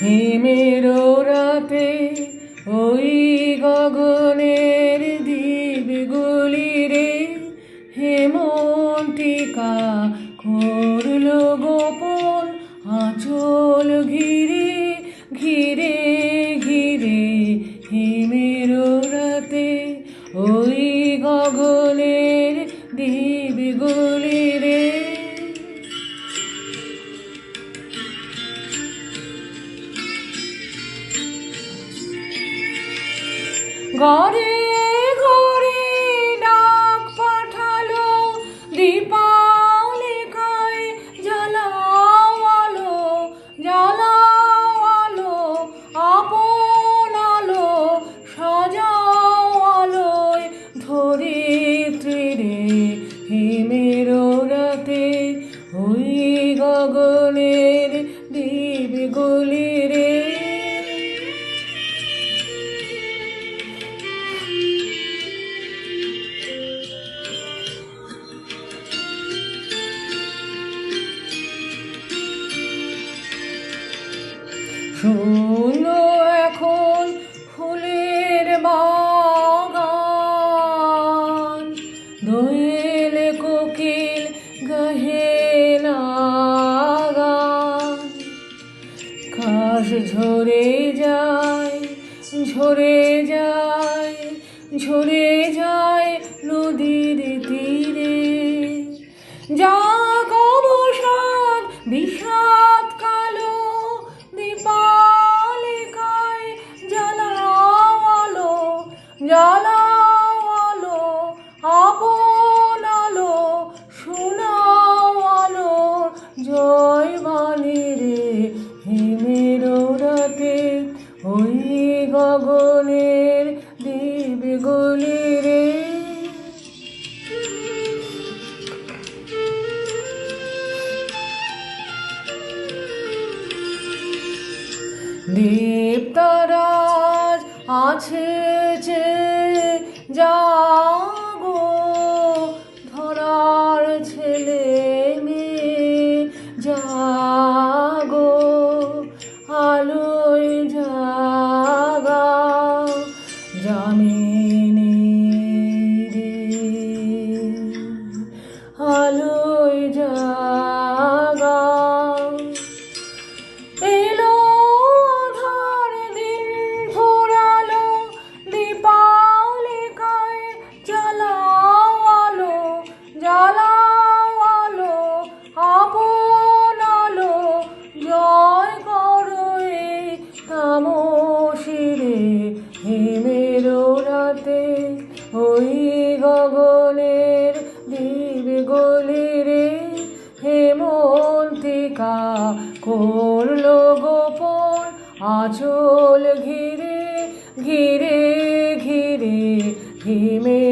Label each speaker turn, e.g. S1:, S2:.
S1: হিমের রাতে ওই গগনের দ্বীপগুলি রে হেমন্তিকা করল গোপন আঁচল ঘিরে ঘিরে ঘিরে। হিমের রাতে ওই গগনের দ্বীপগুলি রে। ঘরে ঘরে ডাক পাঠালো দীপালিকায়, জ্বালাও আলো জ্বালাও আলো আপন আলো সাজাও আলোয় ধরিত্রী রে। হিমের রাতে ওই গগনের দ্বীপগুলি রে। শূন্য এখন ফুলের বাগান, দোয়েল কোকিল গাহে না গান। ঘাস ঝরে যায় ঝরে যায় ঝরে যায় নদীর তীরে। যাক অবসাদ বিষাদ কালো দীপালিকায়, জ্বালাও আলো জ্বালাও আলো আপন আলো শোনাও আলো জয় বাণী রে। হিমের রাতে ওই গগনের দ্বীপগুলি রে। দীপ্তরাজ আছে যে জাগো, ধরার ছেলে মেয়ে জাগো, আলোয় জাগাও যামিনী রে, আলোয় জাগাও। এলো আধার দিন ফুরালো দীপালিকায়, জ্বালাও আলো জ্বালাও আলো আপন আলো জয় করো এই তামসী রে। হিমের রাতে ওই গগনের দ্বীপগুলি রে। হেমন্তিকা করল গোপন আঁচল ঘিরে ঘিরে ঘিরে। হিমে